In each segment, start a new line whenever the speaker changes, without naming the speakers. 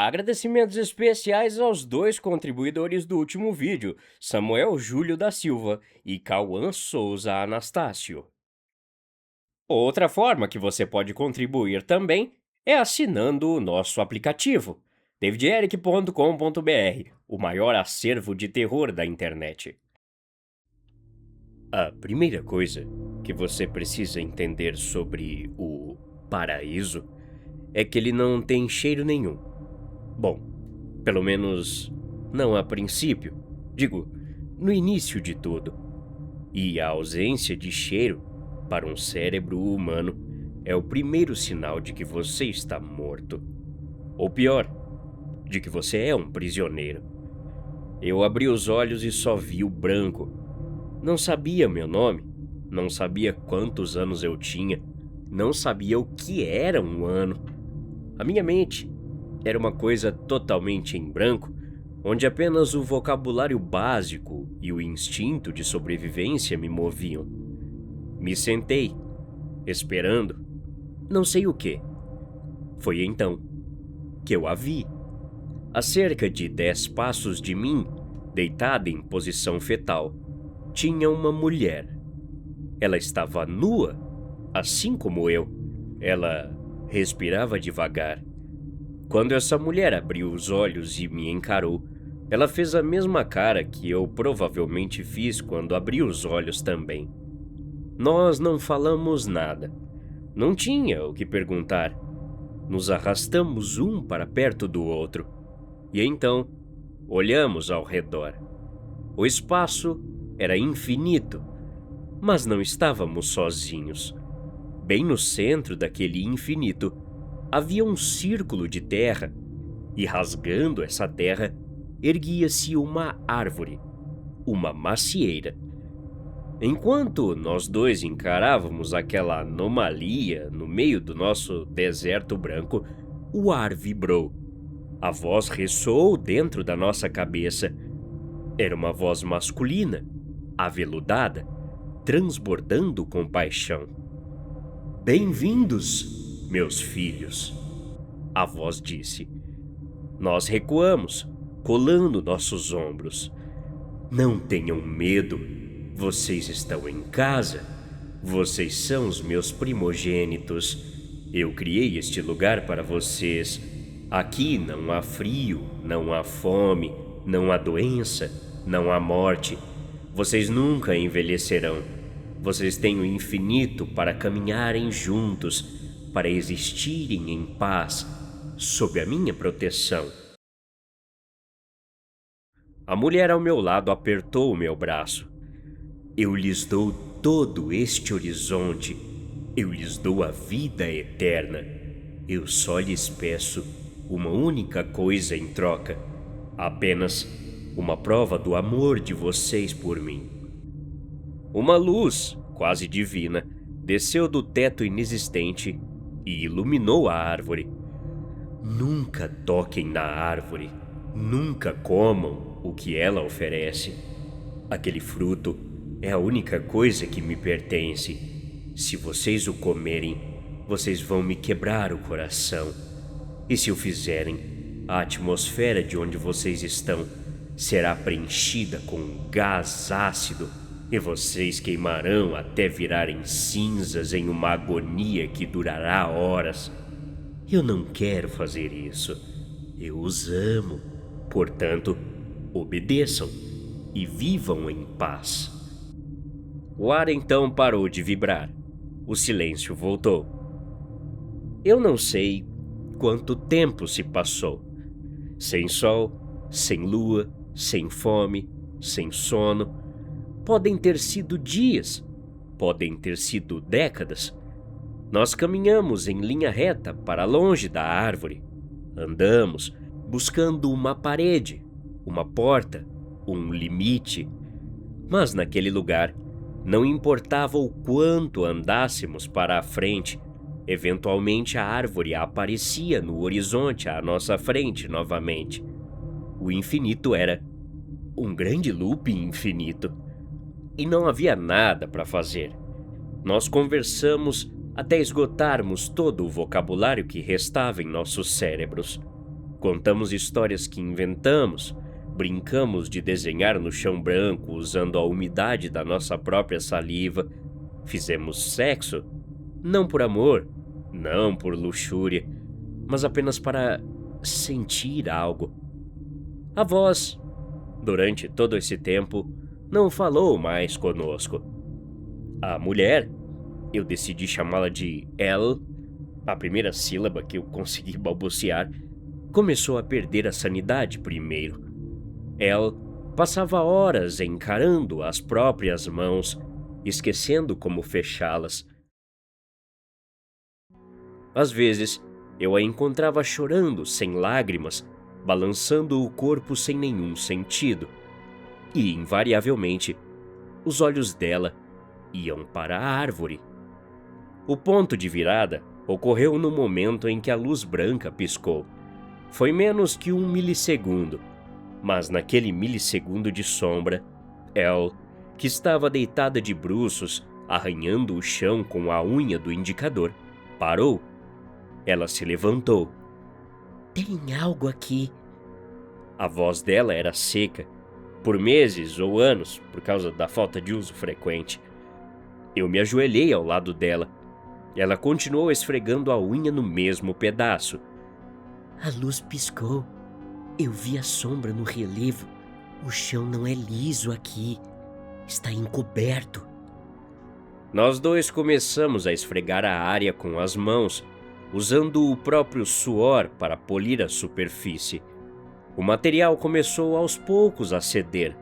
Agradecimentos especiais aos dois contribuidores do último vídeo, Samuel Júlio da Silva e Cauã Souza Anastácio. Outra forma que você pode contribuir também é assinando o nosso aplicativo, davideric.com.br, o maior acervo de terror da internet. A primeira coisa que você precisa entender sobre o paraíso é que ele não tem cheiro nenhum. Bom, pelo menos não a princípio, digo, no início de tudo. E a ausência de cheiro, para um cérebro humano, é o primeiro sinal de que você está morto. Ou pior, de que você é um prisioneiro. Eu abri os olhos e só vi o branco. Não sabia meu nome, não sabia quantos anos eu tinha, não sabia o que era um ano. A minha mente era uma coisa totalmente em branco, onde apenas o vocabulário básico e o instinto de sobrevivência me moviam. Me sentei, esperando, não sei o quê. Foi então que eu a vi. A cerca de 10 passos de mim, deitada em posição fetal, tinha uma mulher. Ela estava nua, assim como eu. Ela respirava devagar. Quando essa mulher abriu os olhos e me encarou, ela fez a mesma cara que eu provavelmente fiz quando abri os olhos também. Nós não falamos nada. Não tinha o que perguntar. Nos arrastamos um para perto do outro. E então, olhamos ao redor. O espaço era infinito, mas não estávamos sozinhos. Bem no centro daquele infinito, havia um círculo de terra, e rasgando essa terra, erguia-se uma árvore, uma macieira. Enquanto nós dois encarávamos aquela anomalia no meio do nosso deserto branco, o ar vibrou. A voz ressoou dentro da nossa cabeça. Era uma voz masculina, aveludada, transbordando compaixão. "Bem-vindos, meus filhos", a voz disse. Nós recuamos, colando nossos ombros. "Não tenham medo, vocês estão em casa. Vocês são os meus primogênitos. Eu criei este lugar para vocês. Aqui não há frio, não há fome, não há doença, não há morte. Vocês nunca envelhecerão. Vocês têm o infinito para caminharem juntos, para existirem em paz, sob a minha proteção." A mulher ao meu lado apertou o meu braço. "Eu lhes dou todo este horizonte. Eu lhes dou a vida eterna. Eu só lhes peço uma única coisa em troca. Apenas uma prova do amor de vocês por mim." Uma luz, quase divina, desceu do teto inexistente e iluminou a árvore. "Nunca toquem na árvore. Nunca comam o que ela oferece. Aquele fruto é a única coisa que me pertence. Se vocês o comerem, vocês vão me quebrar o coração. E se o fizerem, a atmosfera de onde vocês estão será preenchida com um gás ácido e vocês queimarão até virarem cinzas em uma agonia que durará horas. Eu não quero fazer isso. Eu os amo. Portanto, obedeçam e vivam em paz." O ar então parou de vibrar. O silêncio voltou. Eu não sei quanto tempo se passou. Sem sol, sem lua, sem fome, sem sono. Podem ter sido dias, podem ter sido décadas. Nós caminhamos em linha reta para longe da árvore. Andamos buscando uma parede, uma porta, um limite. Mas naquele lugar, não importava o quanto andássemos para a frente, eventualmente a árvore aparecia no horizonte à nossa frente novamente. O infinito era um grande loop infinito. E não havia nada para fazer. Nós conversamos até esgotarmos todo o vocabulário que restava em nossos cérebros. Contamos histórias que inventamos, brincamos de desenhar no chão branco usando a umidade da nossa própria saliva, fizemos sexo, não por amor, não por luxúria, mas apenas para sentir algo. A voz, durante todo esse tempo, não falou mais conosco. A mulher, eu decidi chamá-la de El, a primeira sílaba que eu consegui balbuciar, começou a perder a sanidade primeiro. El passava horas encarando as próprias mãos, esquecendo como fechá-las. Às vezes, eu a encontrava chorando sem lágrimas, balançando o corpo sem nenhum sentido. E, invariavelmente, os olhos dela iam para a árvore. O ponto de virada ocorreu no momento em que a luz branca piscou. Foi menos que 1 milissegundo, mas naquele milissegundo de sombra, El, que estava deitada de bruços, arranhando o chão com a unha do indicador, parou. Ela se levantou.
Tem algo aqui.
A voz dela era seca, por meses ou anos, por causa da falta de uso frequente. Eu me ajoelhei ao lado dela. Ela continuou esfregando a unha no mesmo pedaço.
A luz piscou. Eu vi a sombra no relevo. O chão não é liso aqui. Está encoberto.
Nós dois começamos a esfregar a área com as mãos, usando o próprio suor para polir a superfície. O material começou aos poucos a ceder.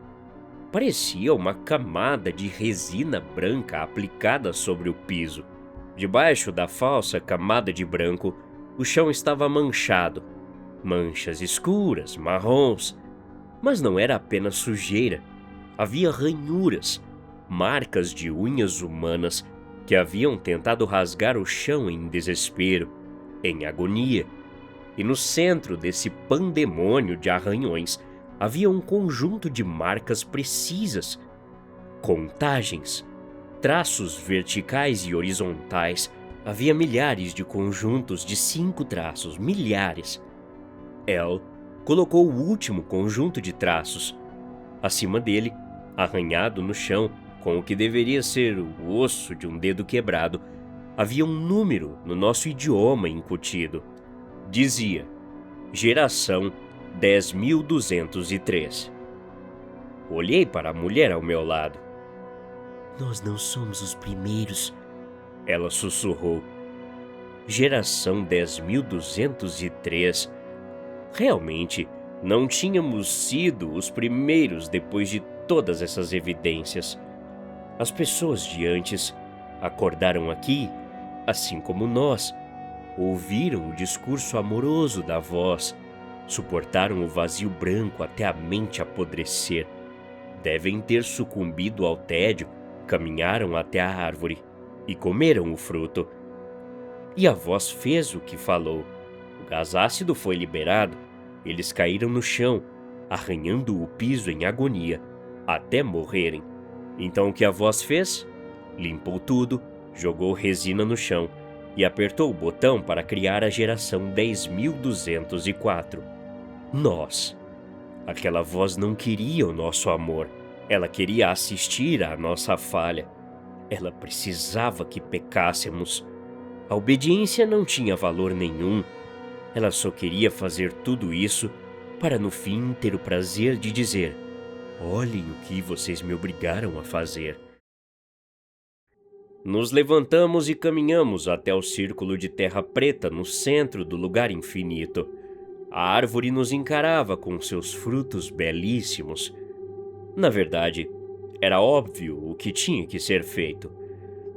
Parecia uma camada de resina branca aplicada sobre o piso. Debaixo da falsa camada de branco, o chão estava manchado. Manchas escuras, marrons. Mas não era apenas sujeira. Havia ranhuras, marcas de unhas humanas que haviam tentado rasgar o chão em desespero, em agonia. E no centro desse pandemônio de arranhões havia um conjunto de marcas precisas, contagens, traços verticais e horizontais. Havia milhares de conjuntos de 5 traços, milhares. El colocou o último conjunto de traços. Acima dele, arranhado no chão, com o que deveria ser o osso de um dedo quebrado, havia um número no nosso idioma incutido. Dizia: Geração 10.203. Olhei para a mulher ao meu lado.
Nós não somos os primeiros.
Ela sussurrou. Geração 10.203. Realmente, não tínhamos sido os primeiros depois de todas essas evidências. As pessoas de antes acordaram aqui, assim como nós. Ouviram o discurso amoroso da voz, suportaram o vazio branco até a mente apodrecer. Devem ter sucumbido ao tédio, caminharam até a árvore e comeram o fruto. E a voz fez o que falou. O gás ácido foi liberado. Eles caíram no chão, arranhando o piso em agonia, até morrerem. Então o que a voz fez? Limpou tudo, jogou resina no chão e apertou o botão para criar a geração 10.204. Nós. Aquela voz não queria o nosso amor. Ela queria assistir à nossa falha. Ela precisava que pecássemos. A obediência não tinha valor nenhum. Ela só queria fazer tudo isso para no fim ter o prazer de dizer: olhem o que vocês me obrigaram a fazer. Nos levantamos e caminhamos até o círculo de terra preta no centro do lugar infinito. A árvore nos encarava com seus frutos belíssimos. Na verdade, era óbvio o que tinha que ser feito.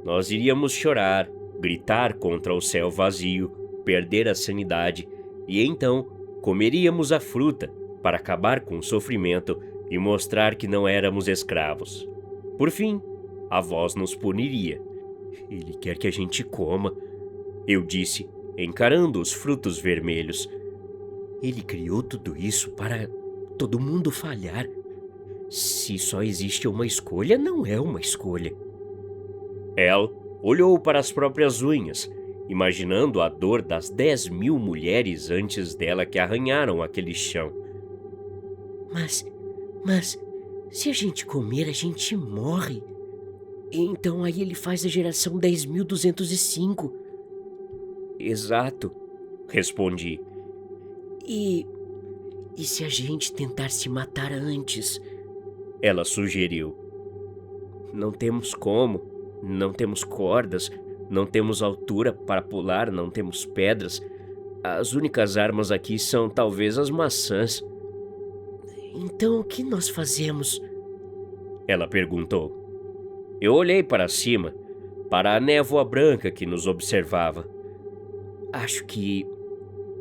Nós iríamos chorar, gritar contra o céu vazio, perder a sanidade e então comeríamos a fruta para acabar com o sofrimento e mostrar que não éramos escravos. Por fim, a voz nos puniria. Ele quer que a gente coma, eu disse, encarando os frutos vermelhos. Ele criou tudo isso para todo mundo falhar. Se só existe uma escolha, não é uma escolha. El olhou para as próprias unhas imaginando a dor das 10.000 mulheres antes dela que arranharam aquele chão.
Mas, se a gente comer, a gente morre. Então aí ele faz a geração 10.205.
Exato, respondi.
E se a gente tentar se matar antes?
Ela sugeriu. Não temos como, não temos cordas, não temos altura para pular, não temos pedras. As únicas armas aqui são talvez as maçãs.
Então o que nós fazemos?
Ela perguntou. Eu olhei para cima, para a névoa branca que nos observava.
Acho que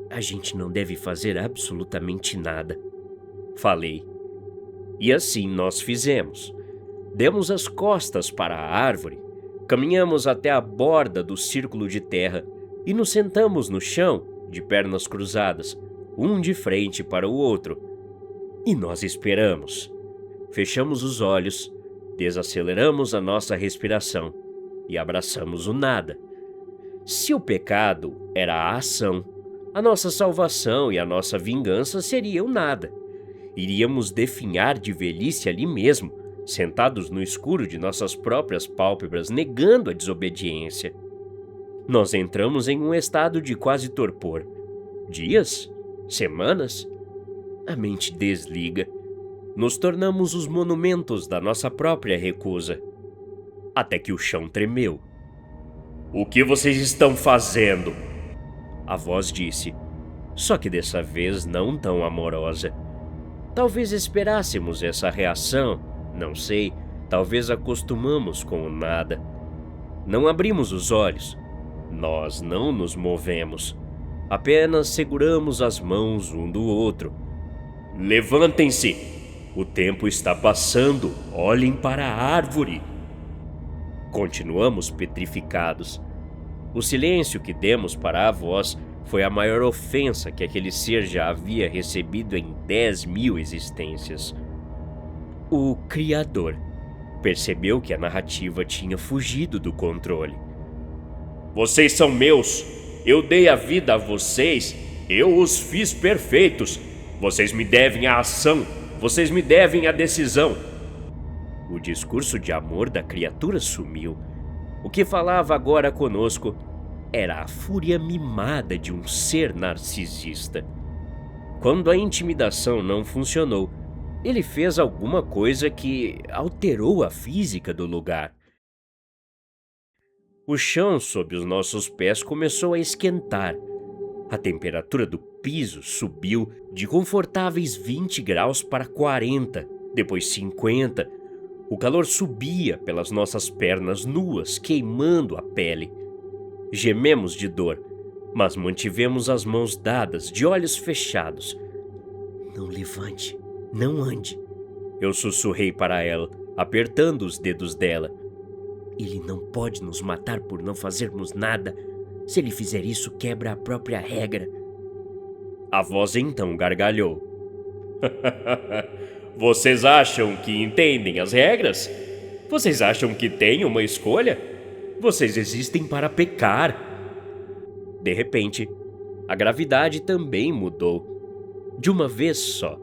a gente não deve fazer absolutamente nada,
falei. E assim nós fizemos. Demos as costas para a árvore, caminhamos até a borda do círculo de terra e nos sentamos no chão, de pernas cruzadas, um de frente para o outro. E nós esperamos. Fechamos os olhos, desaceleramos a nossa respiração e abraçamos o nada. Se o pecado era a ação, a nossa salvação e a nossa vingança seriam nada. Iríamos definhar de velhice ali mesmo, sentados no escuro de nossas próprias pálpebras, negando a desobediência. Nós entramos em um estado de quase torpor. Dias? Semanas? A mente desliga. Nos tornamos os monumentos da nossa própria recusa. Até que o chão tremeu. O que vocês estão fazendo? A voz disse, só que dessa vez não tão amorosa. Talvez esperássemos essa reação, não sei, talvez acostumamos com o nada. Não abrimos os olhos, nós não nos movemos, apenas seguramos as mãos um do outro. Levantem-se! O tempo está passando, olhem para a árvore. Continuamos petrificados. O silêncio que demos para a voz foi a maior ofensa que aquele ser já havia recebido em 10.000 existências. O Criador percebeu que a narrativa tinha fugido do controle. Vocês são meus, eu dei a vida a vocês, eu os fiz perfeitos. Vocês me devem a ação, vocês me devem a decisão. O discurso de amor da criatura sumiu. O que falava agora conosco era a fúria mimada de um ser narcisista. Quando a intimidação não funcionou, ele fez alguma coisa que alterou a física do lugar. O chão sob os nossos pés começou a esquentar. A temperatura do piso subiu de confortáveis 20 graus para 40, depois 50. O calor subia pelas nossas pernas nuas, queimando a pele. Gememos de dor, mas mantivemos as mãos dadas, de olhos fechados.
Não levante, não ande.
Eu sussurrei para ela, apertando os dedos dela.
Ele não pode nos matar por não fazermos nada. Se ele fizer isso, quebra a própria regra.
A voz então gargalhou. Vocês acham que entendem as regras? Vocês acham que têm uma escolha? Vocês existem para pecar. De repente, a gravidade também mudou. De uma vez só.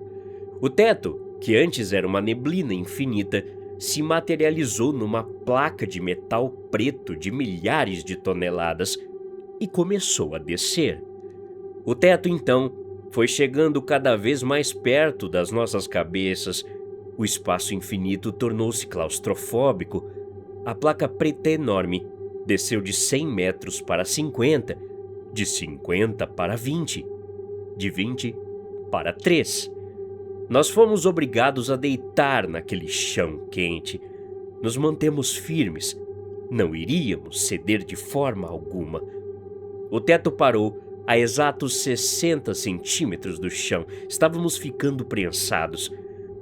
O teto, que antes era uma neblina infinita, se materializou numa placa de metal preto de milhares de toneladas e começou a descer. O teto, então, foi chegando cada vez mais perto das nossas cabeças. O espaço infinito tornou-se claustrofóbico. A placa preta enorme desceu de 100 metros para 50, de 50 para 20, de 20 para 3. Nós fomos obrigados a deitar naquele chão quente. Nos mantemos firmes. Não iríamos ceder de forma alguma. O teto parou a exatos 60 centímetros do chão. Estávamos ficando prensados.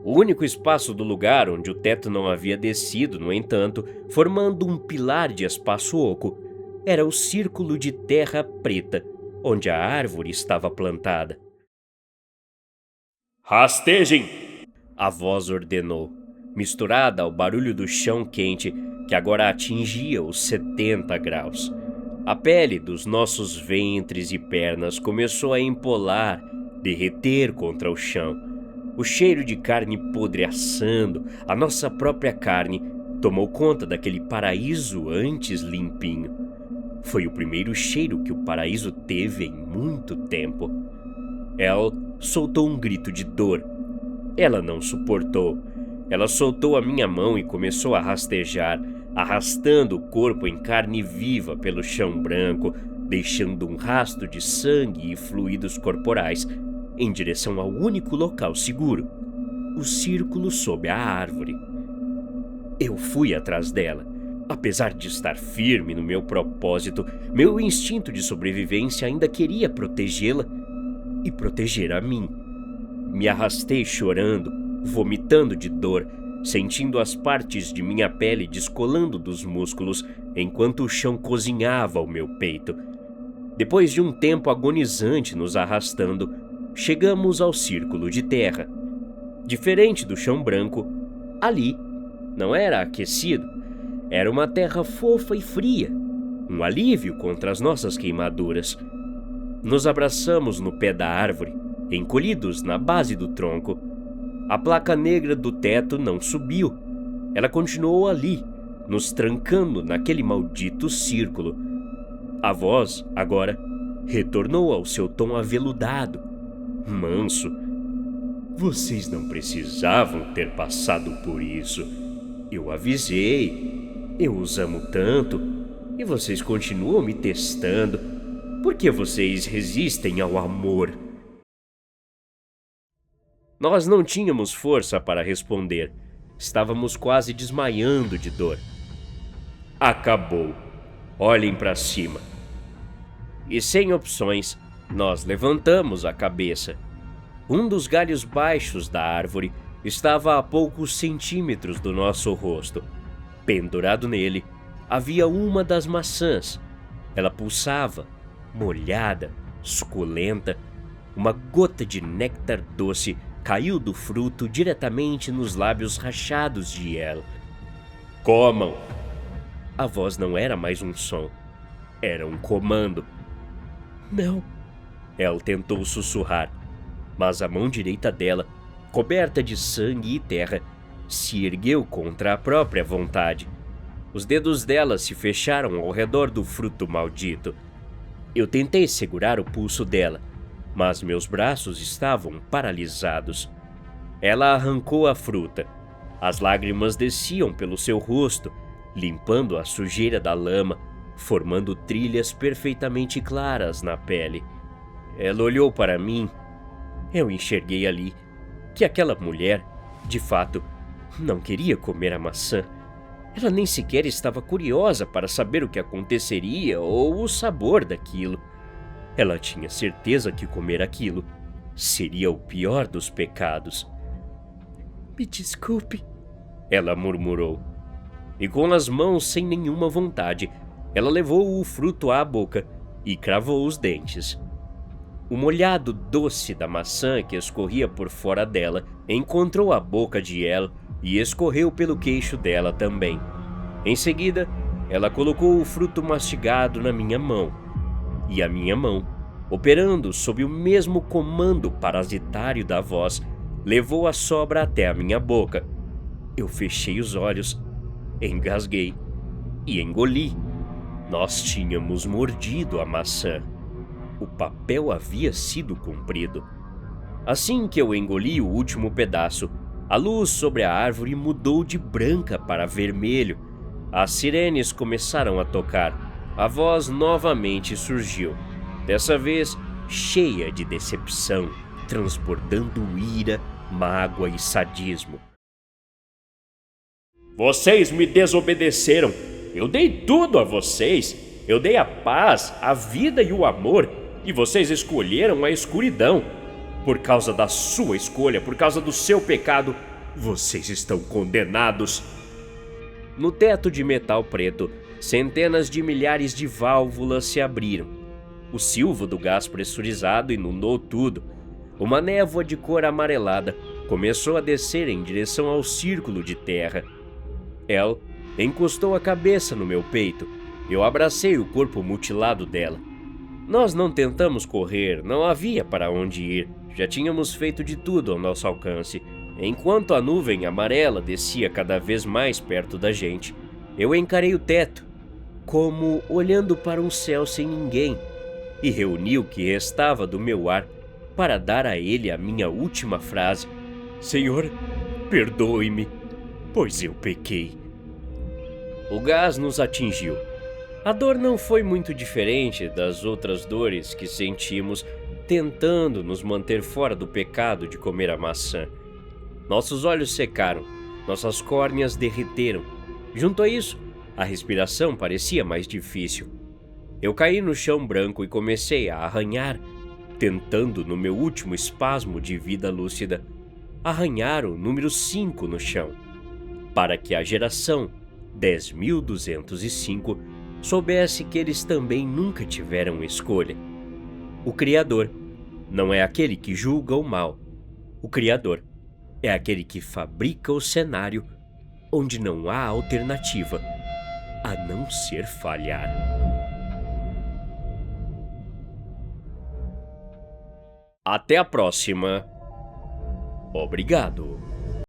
O único espaço do lugar onde o teto não havia descido, no entanto, formando um pilar de espaço oco, era o círculo de terra preta, onde a árvore estava plantada. Rastejem! A voz ordenou, misturada ao barulho do chão quente que agora atingia os 70 graus. A pele dos nossos ventres e pernas começou a empolar, derreter contra o chão. O cheiro de carne podre assando, a nossa própria carne, tomou conta daquele paraíso antes limpinho. Foi o primeiro cheiro que o paraíso teve em muito tempo. Elle soltou um grito de dor. Ela não suportou. Ela soltou a minha mão e começou a rastejar, arrastando o corpo em carne viva pelo chão branco, deixando um rastro de sangue e fluidos corporais em direção ao único local seguro, o círculo sob a árvore. Eu fui atrás dela. Apesar de estar firme no meu propósito, meu instinto de sobrevivência ainda queria protegê-la e proteger a mim. Me arrastei chorando, vomitando de dor, sentindo as partes de minha pele descolando dos músculos enquanto o chão cozinhava o meu peito. Depois de um tempo agonizante nos arrastando, chegamos ao círculo de terra. Diferente do chão branco, ali não era aquecido. Era uma terra fofa e fria, um alívio contra as nossas queimaduras. Nos abraçamos no pé da árvore, encolhidos na base do tronco. A placa negra do teto não subiu. Ela continuou ali, nos trancando naquele maldito círculo. A voz, agora, retornou ao seu tom aveludado, manso. Vocês não precisavam ter passado por isso. Eu avisei. Eu os amo tanto, e vocês continuam me testando. Por que vocês resistem ao amor? Nós não tínhamos força para responder. Estávamos quase desmaiando de dor. Acabou. Olhem para cima. E sem opções, nós levantamos a cabeça. Um dos galhos baixos da árvore estava a poucos centímetros do nosso rosto. Pendurado nele, havia uma das maçãs. Ela pulsava, molhada, suculenta. Uma gota de néctar doce caiu do fruto diretamente nos lábios rachados de Elle. Comam! A voz não era mais um som. Era um comando. Não. Elle tentou sussurrar, mas a mão direita dela, coberta de sangue e terra, se ergueu contra a própria vontade. Os dedos dela se fecharam ao redor do fruto maldito. Eu tentei segurar o pulso dela, mas meus braços estavam paralisados. Ela arrancou a fruta. As lágrimas desciam pelo seu rosto, limpando a sujeira da lama, formando trilhas perfeitamente claras na pele. Ela olhou para mim. Eu enxerguei ali que aquela mulher, de fato, não queria comer a maçã. Ela nem sequer estava curiosa para saber o que aconteceria ou o sabor daquilo. Ela tinha certeza que comer aquilo seria o pior dos pecados. Me desculpe, ela murmurou. E com as mãos sem nenhuma vontade, ela levou o fruto à boca e cravou os dentes. O molhado doce da maçã que escorria por fora dela encontrou a boca de Elle e escorreu pelo queixo dela também. Em seguida, ela colocou o fruto mastigado na minha mão. E a minha mão, operando sob o mesmo comando parasitário da voz, levou a sobra até a minha boca. Eu fechei os olhos, engasguei e engoli. Nós tínhamos mordido a maçã. O papel havia sido cumprido. Assim que eu engoli o último pedaço, a luz sobre a árvore mudou de branca para vermelho. As sirenes começaram a tocar. A voz novamente surgiu. Dessa vez, cheia de decepção, transbordando ira, mágoa e sadismo. Vocês me desobedeceram. Eu dei tudo a vocês. Eu dei a paz, a vida e o amor. E vocês escolheram a escuridão. Por causa da sua escolha, por causa do seu pecado, vocês estão condenados. No teto de metal preto, centenas de milhares de válvulas se abriram. O silvo do gás pressurizado inundou tudo. Uma névoa de cor amarelada começou a descer em direção ao círculo de terra. Elle encostou a cabeça no meu peito. Eu abracei o corpo mutilado dela. Nós não tentamos correr, não havia para onde ir. Já tínhamos feito de tudo ao nosso alcance. Enquanto a nuvem amarela descia cada vez mais perto da gente, eu encarei o teto, como olhando para um céu sem ninguém, e reuni o que restava do meu ar para dar a ele a minha última frase: Senhor, perdoe-me, pois eu pequei. O gás nos atingiu. A dor não foi muito diferente das outras dores que sentimos tentando nos manter fora do pecado de comer a maçã. Nossos olhos secaram, nossas córneas derreteram. Junto a isso, a respiração parecia mais difícil. Eu caí no chão branco e comecei a arranhar, tentando, no meu último espasmo de vida lúcida, arranhar o número 5 no chão, para que a geração 10.205 soubesse que eles também nunca tiveram escolha. O Criador não é aquele que julga o mal. O Criador é aquele que fabrica o cenário onde não há alternativa a não ser falhar. Até a próxima. Obrigado.